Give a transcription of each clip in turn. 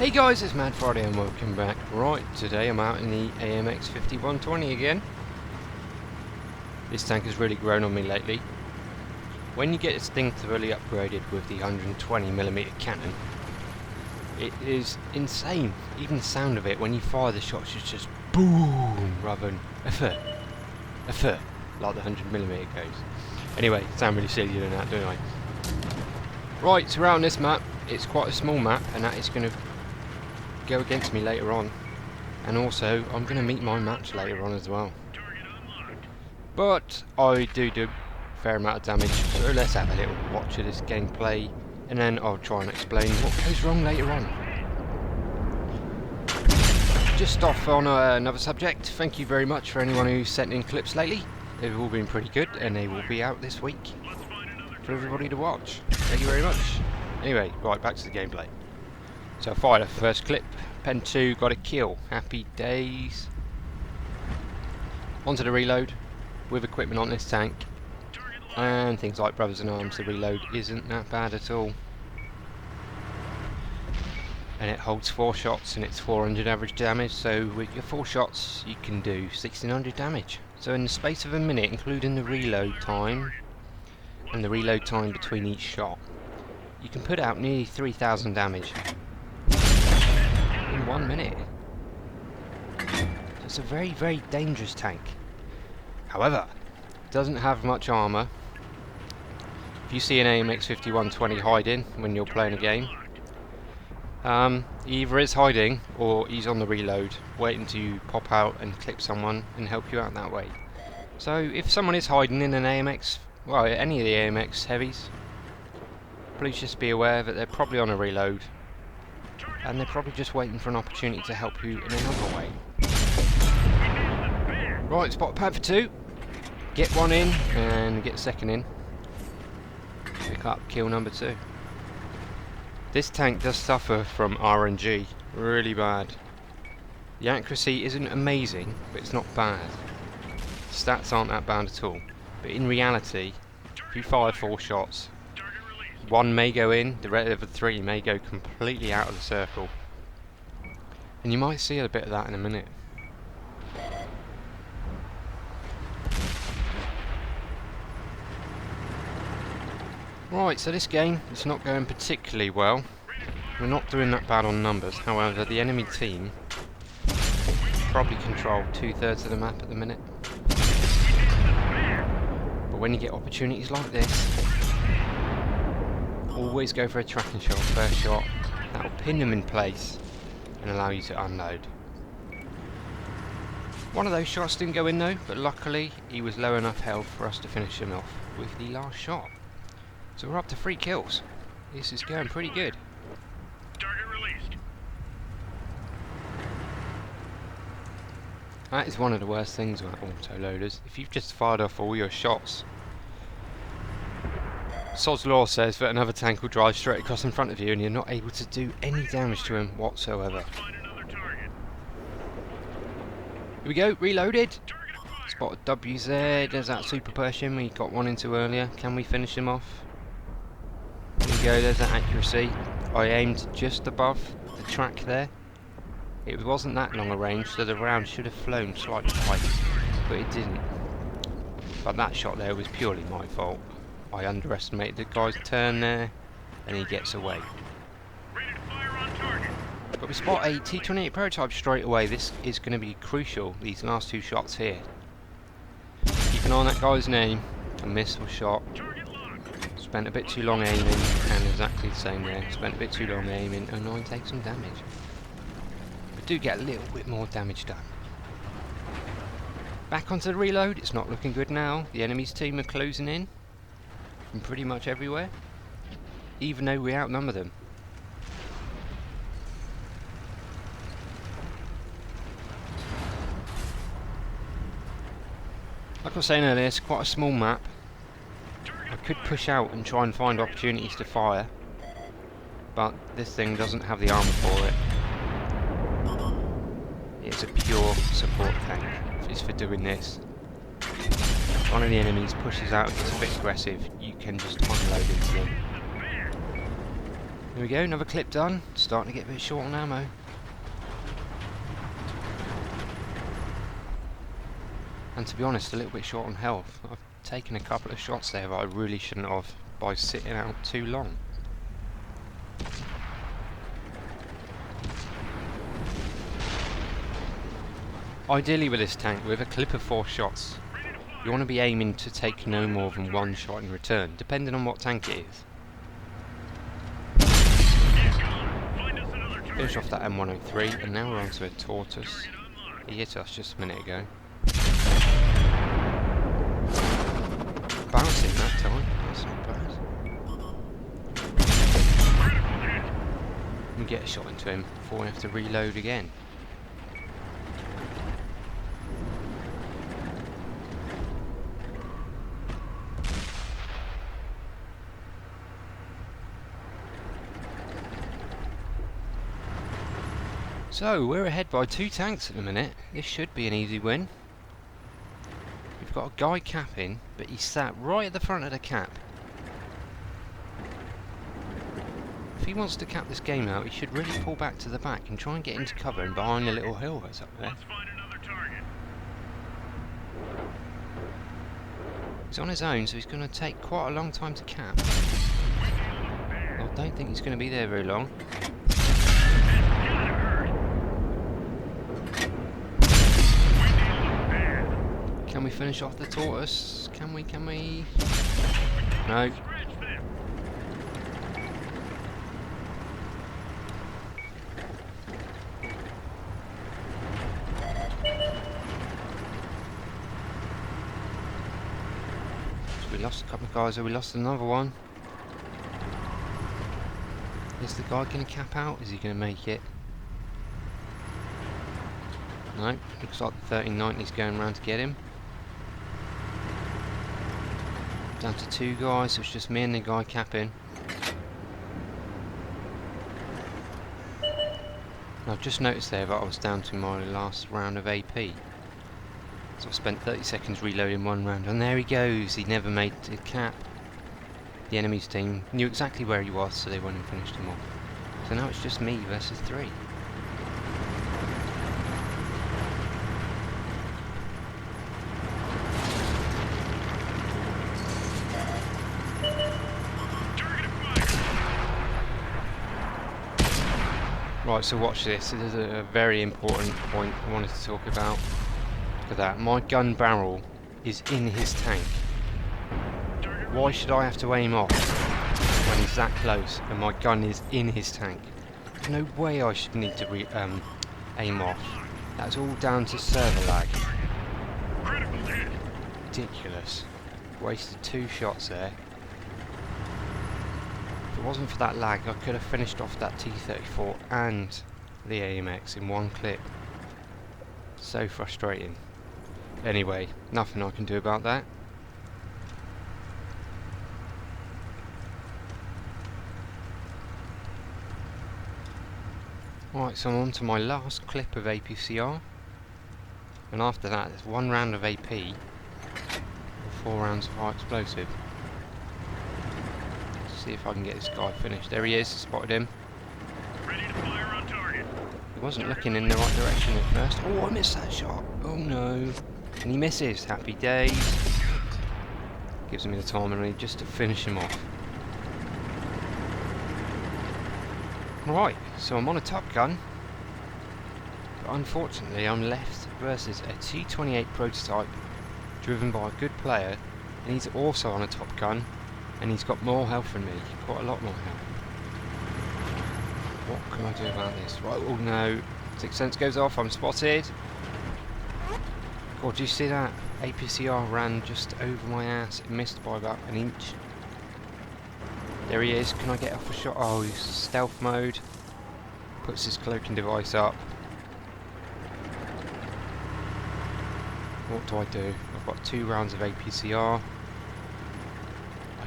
Hey guys, it's Mad Friday and welcome back. Right, today I'm out in the AMX 5120 again. This tank has really grown on me lately. When you get this thing thoroughly upgraded with the 120mm cannon, it is insane. Even the sound of it, when you fire the shots, it's just boom, rather than a fur, like the 100mm goes. Anyway, sound really silly doing that, don't I? Right, so around this map, it's quite a small map, and that is going to go against me later on. And also, I'm going to meet my match later on as well. But I do a fair amount of damage, so let's have a little watch of this gameplay, and then I'll try and explain what goes wrong later on. Just off on another subject, thank you very much for anyone who's sent in clips lately. They've all been pretty good, and they will be out this week for everybody to watch. Thank you very much. Anyway, right, back to the gameplay. So I fired the first clip, pen 2, got a kill, happy days. Onto the reload, with equipment on this tank, and things like Brothers in Arms, the reload isn't that bad at all. And it holds 4 shots and it's 400 average damage, so with your 4 shots you can do 1600 damage. So in the space of a minute, including the reload time, and the reload time between each shot, you can put out nearly 3000 damage in 1 minute. So it's a very, very dangerous tank. However, it doesn't have much armour. If you see an AMX 5120 hiding when you're playing a game, he either is hiding or he's on the reload, waiting to pop out and clip someone and help you out that way. So if someone is hiding in an AMX, well, any of the AMX heavies, please just be aware that they're probably on a reload, and they're probably just waiting for an opportunity to help you in another way. Right, spot pad for 2. Get 1 in and get 2nd in. Pick up kill number 2. This tank does suffer from RNG really bad. The accuracy isn't amazing, but it's not bad. Stats aren't that bad at all. But in reality, if you fire 4 shots, 1 may go in, the rest of the 3 may go completely out of the circle. And you might see a bit of that in a minute. Right, so this game, it's not going particularly well. We're not doing that bad on numbers, however the enemy team probably control 2/3 of the map at the minute. But when you get opportunities like this, always go for a tracking shot, first shot. That'll pin them in place and allow you to unload. One of those shots didn't go in though, but luckily he was low enough health for us to finish him off with the last shot. So we're up to 3 kills. This is going pretty good. Target released. That is one of the worst things about autoloaders. If you've just fired off all your shots, Sod's Law says that another tank will drive straight across in front of you and you're not able to do any damage to him whatsoever. Here we go, reloaded. Spotted WZ, there's that super Persian we got 1 into earlier. Can we finish him off? There we go, there's that accuracy. I aimed just above the track there. It wasn't that long a range, so the round should have flown slightly high, but it didn't. But that shot there was purely my fault. I underestimated the guy's turn there, and he gets away. But we spot a T-28 prototype straight away. This is going to be crucial, these last 2 shots here. Keep an eye on that guy's name. A miss or shot. Spent a bit too long aiming, and exactly the same there. Spent a bit too long aiming, and I take some damage. But do get a little bit more damage done. Back onto the reload. It's not looking good now. The enemy's team are closing in from pretty much everywhere, even though we outnumber them. Like I was saying earlier, it's quite a small map. I could push out and try and find opportunities to fire, but this thing doesn't have the armour for it. It's a pure support tank. It's for doing this. If one of the enemies pushes out and gets a bit aggressive, you can just unload into them. There we go, another clip done. Starting to get a bit short on ammo. And to be honest, a little bit short on health. I've taken a couple of shots there that I really shouldn't have by sitting out too long. Ideally with this tank, with a clip of 4 shots, you want to be aiming to take no more than 1 shot in return, depending on what tank it is. Finish off that M103, and now we're onto a Tortoise. He hit us just a minute ago. Bouncing that time, that's not bad. We get a shot into him before we have to reload again. So, we're ahead by 2 tanks at the minute. This should be an easy win. We've got a guy capping, but he's sat right at the front of the cap. If he wants to cap this game out, he should really pull back to the back and try and get into cover and behind the little hill that's up there. He's on his own, so he's going to take quite a long time to cap. I don't think he's going to be there very long. Can we finish off the Tortoise? Can we? No. So we lost a couple of guys, we lost another one. Is the guy going to cap out? Is he going to make it? No, looks like the 1390's going around to get him. Down to 2 guys, so it's just me and the guy capping. And I've just noticed there that I was down to my last round of AP. So I spent 30 seconds reloading 1 round, and there he goes, he never made the cap. The enemy's team knew exactly where he was, so they went and finished him off. So now it's just me versus 3. Right, so watch this. This is a very important point I wanted to talk about. Look at that. My gun barrel is in his tank. Why should I have to aim off when he's that close and my gun is in his tank? There's no way I should need to aim off. That's all down to server lag. Ridiculous. Wasted 2 shots there. If it wasn't for that lag, I could have finished off that T-34 and the AMX in 1 clip. So frustrating. Anyway, nothing I can do about that. Right, so I'm on to my last clip of APCR. And after that, there's 1 round of AP and 4 rounds of high explosive. See if I can get this guy finished. There he is, spotted him. Ready to fire on target. He wasn't looking in the right direction at first. Oh, I missed that shot. Oh no. And he misses. Happy days. Gives me the time I need just to finish him off. Right, so I'm on a Top Gun. But unfortunately I'm left versus a T-28 prototype driven by a good player. And he's also on a Top Gun. And he's got more health than me, quite a lot more health. What can I do about this? Right, oh no, 6th sense goes off, I'm spotted. God, do you see that? APCR ran just over my ass, it missed by about 1 inch. There he is, can I get off a shot? Oh, he's stealth mode. Puts his cloaking device up. What do I do? I've got 2 rounds of APCR.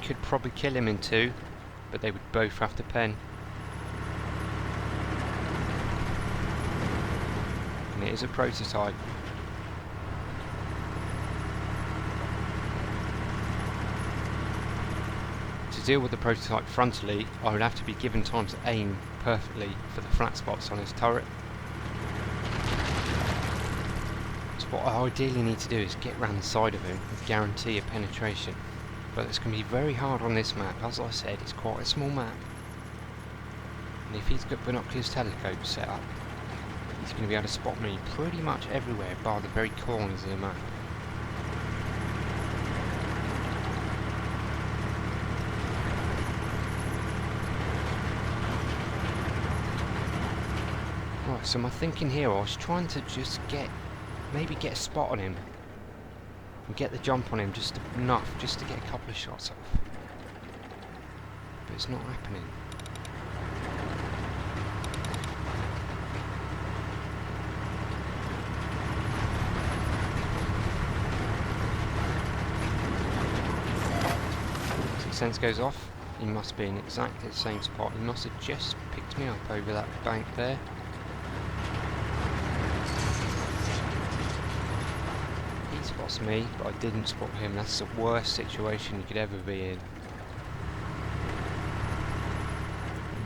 Could probably kill him in 2, but they would both have to pen. And it is a prototype. to deal with the prototype frontally, I would have to be given time to aim perfectly for the flat spots on his turret. So what I ideally need to do is get round the side of him and guarantee a penetration. But it's going to be very hard on this map. As I said, it's quite a small map. And if he's got binoculars telescope set up, he's going to be able to spot me pretty much everywhere bar the very corners of the map. Right, so my thinking here, I was trying to just maybe get a spot on him and get the jump on him just enough just to get a couple of shots off. But it's not happening. Sixth sense goes off. He must be in exactly the same spot. He must have just picked me up over that bank there. He spots me, but I didn't spot him. That's the worst situation you could ever be in.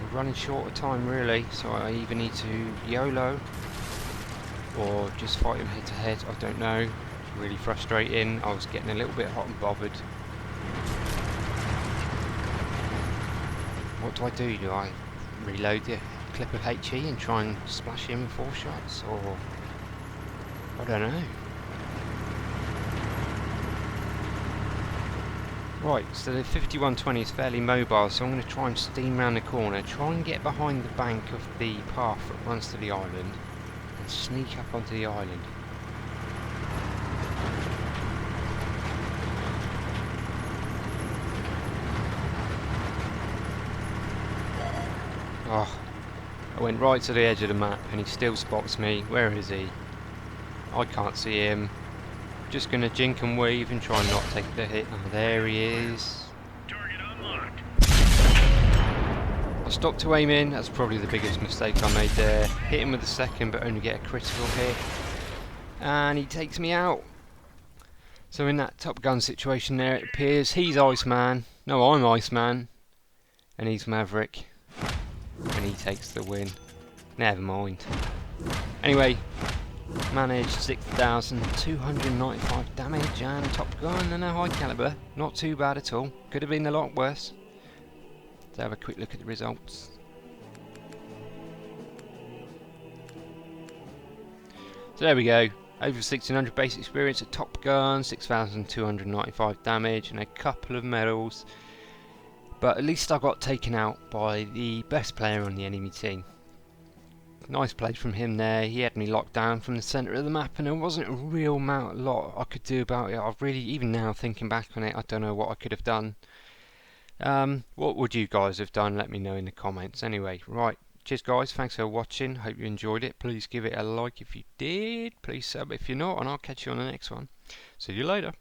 We're running short of time really, so I either need to YOLO or just fight him head to head. I don't know. It's really frustrating. I was getting a little bit hot and bothered. What do? Do I reload the clip of HE and try and splash him with 4 shots, or I don't know. Right, so the 5120 is fairly mobile, so I'm going to try and steam round the corner, try and get behind the bank of the path that runs to the island, and sneak up onto the island. Oh, I went right to the edge of the map and he still spots me. Where is he? I can't see him. Just gonna jink and weave and try and not take the hit. Oh, there he is. Target unlocked. I stopped to aim in. That's probably the biggest mistake I made there. Hit him with the second but only get a critical hit. And he takes me out. So in that Top Gun situation there, it appears he's Iceman. No, I'm Iceman. And he's Maverick. And he takes the win. Never mind. Anyway, managed 6,295 damage and Top Gun and a high caliber. Not too bad at all. Could have been a lot worse. Let's have a quick look at the results. So there we go. Over 1,600 base experience at Top Gun, 6,295 damage and a couple of medals. But at least I got taken out by the best player on the enemy team. Nice play from him there. He had me locked down from the centre of the map and there wasn't a real lot I could do about it. I've really, even now thinking back on it, I don't know what I could have done. What would you guys have done? Let me know in the comments. Anyway, right. Cheers guys, thanks for watching. Hope you enjoyed it. Please give it a like if you did. Please sub if you're not, and I'll catch you on the next one. See you later.